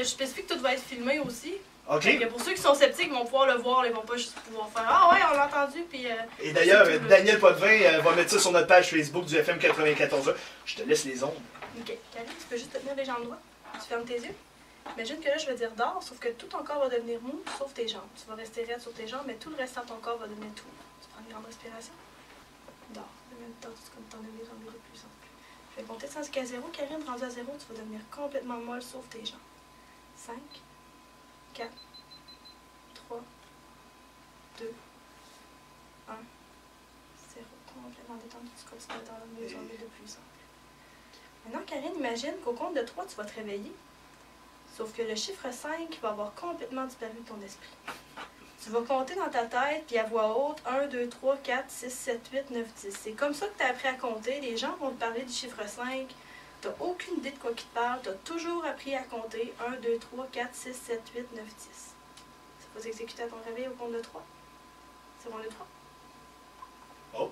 je spécifie que tout va être filmé aussi. OK. Donc, pour ceux qui sont sceptiques, ils vont pouvoir le voir, ils vont pas juste pouvoir faire Ah ouais, on l'a entendu. Puis, Et d'ailleurs, Daniel Potvin va mettre ça sur notre page Facebook du FM 94. Je te laisse les ondes. Ok, Karine, tu peux juste te tenir les jambes droites. Tu fermes tes yeux. Imagine que là, je vais dire dors, sauf que tout ton corps va devenir mou, sauf tes jambes. Tu vas rester raide sur tes jambes, mais tout le restant de ton corps va devenir tout. Tu prends une grande respiration. Dors. En même temps, tu t'en donnes les jambes de plus en plus. Je vais compter jusqu'à 0. Karine, rendu à 0, tu vas devenir complètement molle, sauf tes jambes. 5, 4, 3, 2, 1, 0. Complètement détendu, tu continues à t'en donner les jambes de plus en plus. Maintenant, Karine, imagine qu'au compte de 3, tu vas te réveiller. Sauf que le chiffre 5 va avoir complètement disparu de ton esprit. Tu vas compter dans ta tête, puis à voix haute, 1, 2, 3, 4, 6, 7, 8, 9, 10. C'est comme ça que tu as appris à compter. Les gens vont te parler du chiffre 5. Tu n'as aucune idée de quoi qu'ils te parlent. Tu as toujours appris à compter 1, 2, 3, 4, 6, 7, 8, 9, 10. Ça va s'exécuter à ton réveil au compte de 3. C'est bon, de 3. Oh.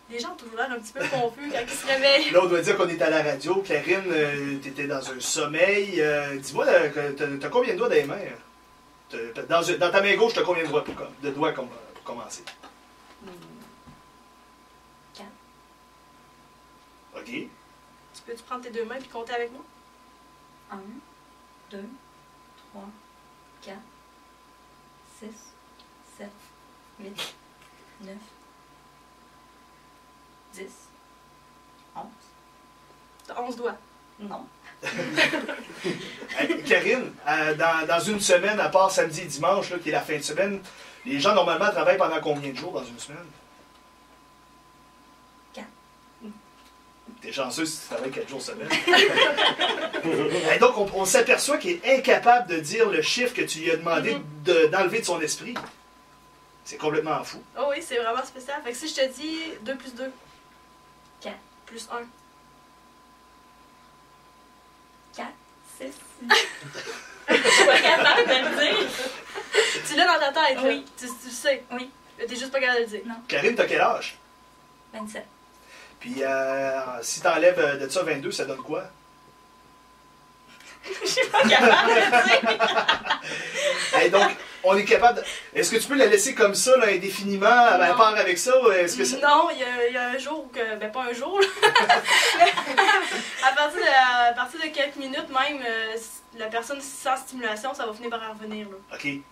Les gens ont toujours l'air un petit peu confus quand ils se réveillent. Là, on doit dire qu'on est à la radio. Karine, tu étais dans un sommeil. Dis-moi, t'as combien de doigts dans les mains? Dans ta main gauche, t'as combien de doigts pour commencer? 4. OK. Tu peux-tu prendre tes deux mains et compter avec moi? 1, 2, 3, 4, 6, 7, 8, 9, 10, 11. T'as 11 doigts. Non. Karine, dans une semaine, à part samedi et dimanche, là, qui est la fin de semaine, les gens normalement travaillent pendant combien de jours dans une semaine? 4. T'es chanceux si tu travailles 4 jours semaine. Et donc, on s'aperçoit qu'il est incapable de dire le chiffre que tu lui as demandé d'enlever de son esprit. C'est complètement fou. Oh oui, c'est vraiment spécial. Fait que si je te dis 2 plus 2, 4. plus 1. 4, 6. Je suis pas capable de le dire. Tu l'as dans ta tête, Oui. là. Tu le sais. Oui. T'es juste pas capable de le dire. Non. Karine, t'as quel âge? 27. Puis, si t'enlèves de ça 22, ça donne quoi? Je suis pas capable de le dire. Et donc, on est capable de... Est-ce que tu peux la laisser comme ça, là, indéfiniment, à part avec ça? Est-ce que ça... Non, il y a un jour où que... Ben, pas un jour, là. à partir de quelques minutes, même, la personne sans stimulation, ça va finir par revenir, là. OK. Fait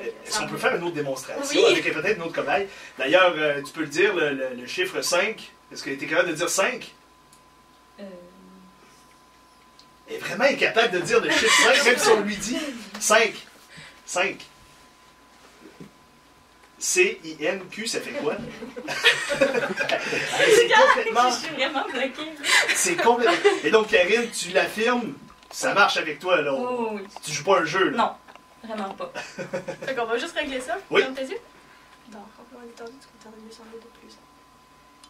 que Est-ce ça qu'on peut va. faire une autre démonstration Oui. avec peut-être une autre cobaye? D'ailleurs, tu peux le dire, le chiffre 5. Est-ce que tu es capable de dire 5? Elle est vraiment incapable de dire le chiffre 5, même si on lui dit 5. 5. C-I-N-Q, ça fait quoi? C'est complètement... Je suis vraiment bloquée. C'est complètement... Et donc, Karine, tu l'affirmes, ça marche avec toi, là. Oh, oui. Tu joues pas un jeu, là. Non, vraiment pas. Fait qu'on va juste régler ça. Oui. Ferme tes yeux. Donc, complètement détendu, tu peux t'arriver sur de plus.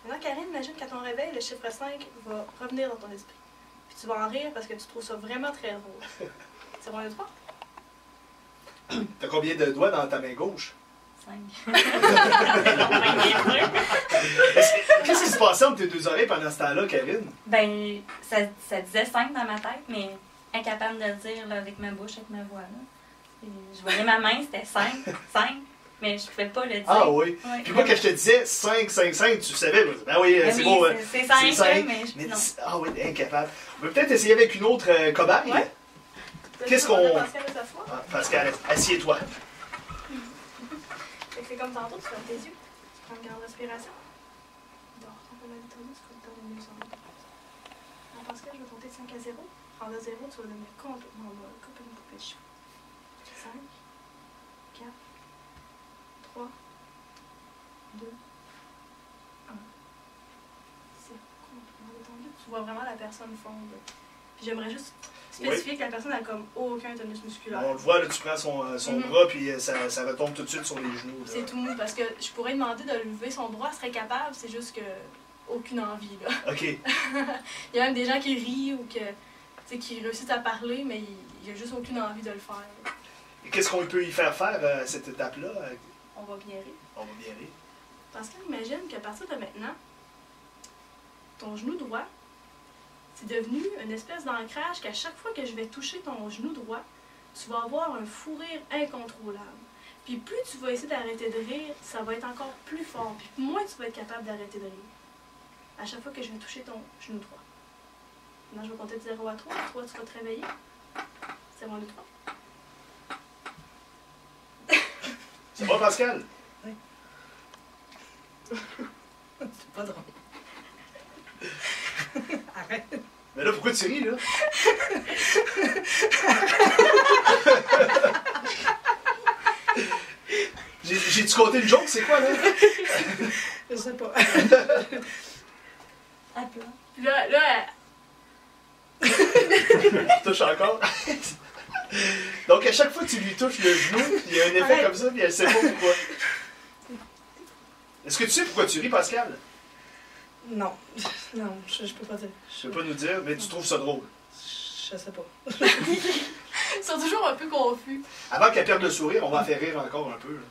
Maintenant, Karine, imagine qu'à ton réveil, le chiffre 5 va revenir dans ton esprit. Puis tu vas en rire parce que tu trouves ça vraiment très drôle. C'est bon, le 3? T'as combien de doigts dans ta main gauche? 5. Qu'est-ce qui se passait entre tes deux oreilles pendant ce temps-là, Karine? Ben, ça disait 5 dans ma tête, mais incapable de le dire là, avec ma bouche, avec ma voix. Là. Je voyais ma main, c'était 5, 5, mais je pouvais pas le dire. Ah oui. Ouais. Puis moi, quand je te disais 5, 5, 5, tu savais, ben oui, Ben c'est oui, bon. c'est 5, cinq, mais mais non. ah oui, incapable. On peut peut-être essayer avec une autre cobaye. Ouais. Qu'est-ce qu'on... Pascal veut s'asseoir. Ah, Pascal, assieds-toi. Fait que c'est comme tantôt, tu fermes tes yeux. Tu prends une grande respiration. Dors complètement détendu, tu peux te donner mieux sans doute. Alors, Pascal, je vais compter de 5 à 0. Rendu à 0, tu vas devenir complètement molle, complètement coupé de cheveux. 5, 4, 3, 2, 1. C'est complètement détendu. Tu vois vraiment la personne fondre. Puis j'aimerais juste spécifier que la personne n'a comme aucun tonus musculaire. On le voit, là, tu prends son bras, puis ça retombe tout de suite sur les genoux. Là. C'est tout mou, parce que je pourrais demander de lever son bras, elle serait capable, c'est juste que aucune envie, là. OK. Il y a même des gens qui rient ou qui réussissent à parler, mais il n'y a juste aucune envie de le faire. Et qu'est-ce qu'on peut y faire à cette étape-là? On va bien rire. On va bien rire. Parce qu'imagine qu'à partir de maintenant, ton genou droit, c'est devenu une espèce d'ancrage qu'à chaque fois que je vais toucher ton genou droit, tu vas avoir un fou rire incontrôlable. Puis plus tu vas essayer d'arrêter de rire, ça va être encore plus fort. Puis moins tu vas être capable d'arrêter de rire. À chaque fois que je vais toucher ton genou droit. Maintenant, je vais compter de 0 à 3. 3, tu vas te réveiller. 0, 1, 2, 3. C'est bon, Pascal? Oui. C'est pas drôle. Arrête. Mais là, pourquoi tu ris, là? J'ai-tu compté le joke? C'est quoi, là? Je sais pas. À plat. Puis là, Tu touches encore? Donc, à chaque fois que tu lui touches le genou, il y a un effet Arrête. comme ça, puis elle sait pas pourquoi. Est-ce que tu sais pourquoi tu ris, Pascal? Non. Non, je peux pas dire. Je peux pas nous dire, mais tu trouves ça drôle. Je sais pas. ils sont toujours un peu confus. Avant qu'elle perde le sourire, on va faire rire encore un peu. Là.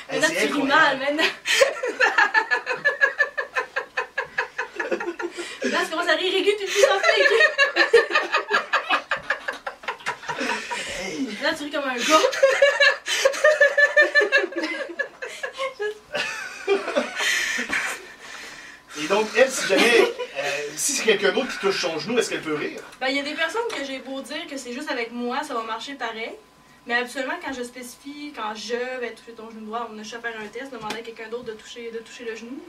Hey, Maintenant, c'est tu ris mal, incroyable. maintenant. Là, tu commences à rire aigu, puis plus en plus aigu. Là, tu ris comme un gars. Et donc, elle, si jamais, si c'est quelqu'un d'autre qui touche son genou, est-ce qu'elle peut rire? Ben, il y a des personnes que j'ai beau dire que c'est juste avec moi, ça va marcher pareil. Mais absolument, quand je spécifie, quand je vais toucher ton genou droit, on a juste à faire un test, demander à quelqu'un d'autre de toucher le genou.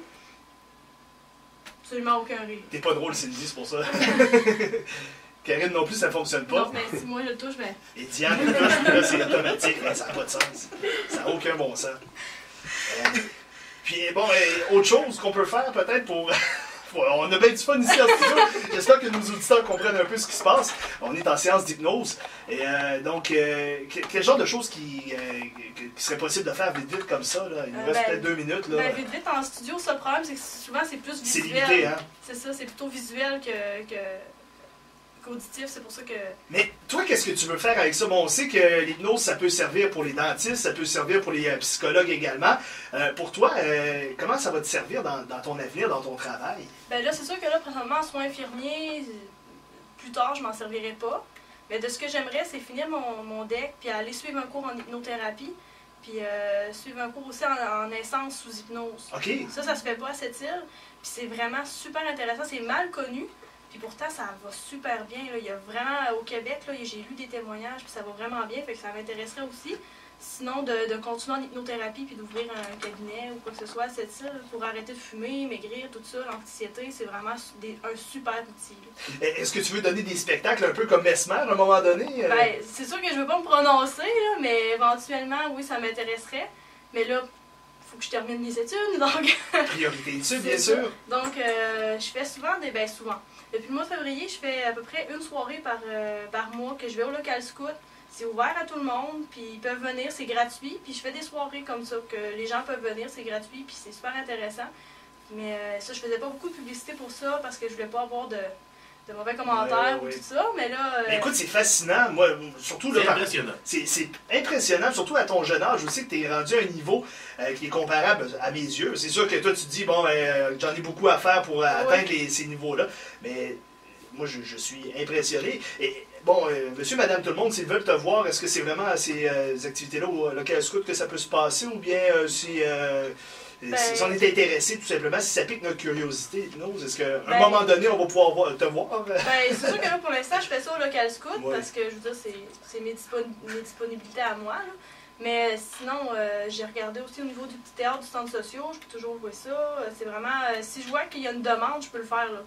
Absolument aucun rire. T'es pas drôle, Cindy, c'est pour ça. Karine non plus, ça fonctionne pas. Non, mais si moi je le touche, ben. Et Diane, le touche, là, c'est automatique, là, ça n'a pas de sens. Ça n'a aucun bon sens. Puis bon, autre chose qu'on peut faire peut-être pour... On a bien du fun ici en studio. J'espère que nos auditeurs comprennent un peu ce qui se passe. On est en séance d'hypnose. Et donc, quel genre de choses qui serait possible de faire vite comme ça? Là? Il nous reste peut-être 2 minutes. Là. Ben, vite en studio, ça, le problème, c'est que souvent c'est plus C'est visuel. limité, hein? C'est ça, c'est plutôt visuel qu'auditif, c'est pour ça que... Mais toi, qu'est-ce que tu veux faire avec ça? Bon, on sait que l'hypnose, ça peut servir pour les dentistes, ça peut servir pour les psychologues également. Pour toi, comment ça va te servir dans ton avenir, dans ton travail? Ben là, c'est sûr que là, présentement, en soins infirmiers, plus tard, je m'en servirai pas. Mais de ce que j'aimerais, c'est finir mon DEC, puis aller suivre un cours en hypnothérapie, puis suivre un cours aussi en essence sous hypnose. OK. Ça se fait pas à cette île, puis c'est vraiment super intéressant, c'est mal connu. Puis pourtant, ça va super bien. Là. Il y a vraiment, au Québec, là, j'ai lu des témoignages, puis ça va vraiment bien, fait que ça m'intéresserait aussi. Sinon, de continuer en hypnothérapie, puis d'ouvrir un cabinet ou quoi que ce soit, cette île, pour arrêter de fumer, maigrir, tout ça, l'anxiété, c'est vraiment un super outil. Là. Est-ce que tu veux donner des spectacles un peu comme Mesmer à un moment donné? Ben, c'est sûr que je veux pas me prononcer, là, mais éventuellement, oui, ça m'intéresserait. Mais là, il faut que je termine mes études, donc... Priorité études, bien C'est ça. sûr. Donc, je fais souvent souvent. Depuis le mois de février, je fais à peu près une soirée par mois que je vais au local scout. C'est ouvert à tout le monde, puis ils peuvent venir, c'est gratuit. Puis je fais des soirées comme ça, que les gens peuvent venir, c'est gratuit, puis c'est super intéressant. Mais ça, je faisais pas beaucoup de publicité pour ça, parce que je voulais pas avoir de mauvais commentaires ou oui. tout ça. Mais là... Ben, écoute, c'est fascinant. Moi, surtout... C'est là, impressionnant. C'est impressionnant, surtout à ton jeune âge. Je sais que tu es rendu à un niveau qui est comparable à mes yeux. C'est sûr que toi, tu te dis, bon, ben, j'en ai beaucoup à faire pour atteindre ces niveaux-là. Mais moi, je suis impressionné. Et bon, monsieur, madame, tout le monde, s'ils veulent te voir, est-ce que c'est vraiment à ces activités-là au local scout que ça peut se passer ou bien si on est intéressé, tout simplement, si ça pique notre curiosité, l'hypnose, est-ce qu'à un moment donné, on va pouvoir te voir? Ben, c'est sûr que là, pour l'instant, je fais ça au local scout, Ouais. parce que, je veux dire, c'est mes disponibilités à moi, là. Mais sinon, j'ai regardé aussi au niveau du petit théâtre du centre social, je peux toujours jouer ça. C'est vraiment, si je vois qu'il y a une demande, je peux le faire, là.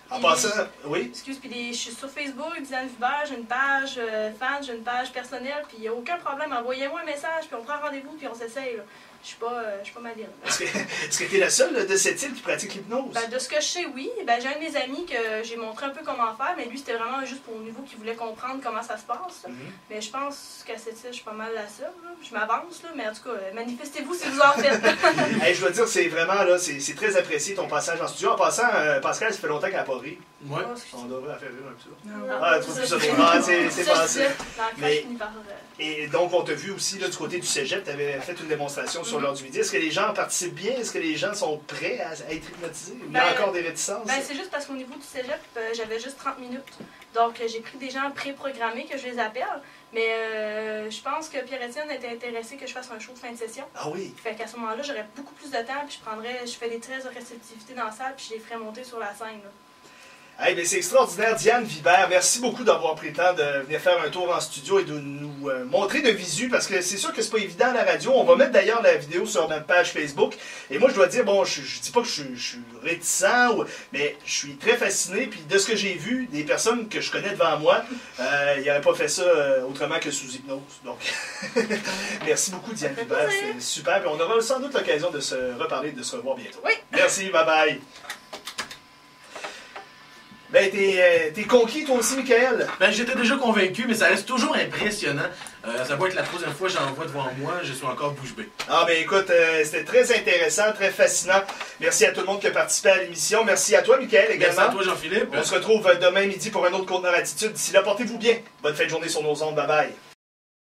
En Puis- passant, oui. Excuse, puis je suis sur Facebook, Diane Vibert, j'ai une page fan, j'ai une page personnelle, puis il n'y a aucun problème. Envoyez-moi un message, puis on prend rendez-vous, puis on s'essaye, là. Je suis pas maligne. Est-ce que tu es la seule de cette île qui pratique l'hypnose? Ben, de ce que je sais, oui. Ben, j'ai un de mes amis que j'ai montré un peu comment faire, mais lui, c'était vraiment juste pour au niveau qu'il voulait comprendre comment ça se passe. Là. Mhm. Mais je pense qu'à cette île, je suis pas mal la seule. Là. Je m'avance, là, mais en tout cas, manifestez-vous si vous en faites. Hey, je dois dire, c'est vraiment, là, c'est très apprécié ton passage en studio. En passant, Pascal, ça fait longtemps qu'elle n'a pas ri. Ouais. Oh, excusez. On devrait la faire rire un petit peu. Non. Ah, trouve plus ça drôle. Ah, c'est Ça, je passé. disais, dans le fond, Mais- je finis par... Et donc, on t'a vu aussi, là, du côté du cégep, tu avais fait une démonstration sur l'heure du midi. Est-ce que les gens participent bien? Est-ce que les gens sont prêts à être hypnotisés? Il y a Ben, encore des réticences? Ben, c'est juste parce qu'au niveau du cégep, j'avais juste 30 minutes. Donc, j'ai pris des gens pré-programmés que je les appelle. Mais je pense que Pierre-Étienne était intéressé que je fasse un show de fin de session. Ah oui? Fait qu'à ce moment-là, j'aurais beaucoup plus de temps, puis je fais des tests de réceptivité dans la salle, puis je les ferais monter sur la scène. Là. Hey, mais c'est extraordinaire. Diane Vibert, merci beaucoup d'avoir pris le temps de venir faire un tour en studio et de nous montrer de visu, parce que c'est sûr que c'est pas évident à la radio. On va mettre d'ailleurs la vidéo sur notre page Facebook. Et moi, je dois dire, bon, je dis pas que je suis réticent, mais je suis très fasciné. Puis de ce que j'ai vu, des personnes que je connais devant moi, ils n'auraient pas fait ça autrement que sous hypnose. Donc, merci beaucoup, Diane Vibert. C'était super. Puis on aura sans doute l'occasion de se reparler, de se revoir bientôt. Oui. Merci, bye bye. Ben, t'es conquis toi aussi, Michael? Ben, j'étais déjà convaincu, mais ça reste toujours impressionnant. Ça va être la troisième fois que j'en vois devant moi, je suis encore bouche bée. Ah, ben écoute, c'était très intéressant, très fascinant. Merci à tout le monde qui a participé à l'émission. Merci à toi, Michael, également. Merci à toi, Jean-Philippe. On se retrouve demain midi pour un autre contenu Attitude. D'ici là, portez-vous bien. Bonne fin de journée sur nos ondes. Bye bye.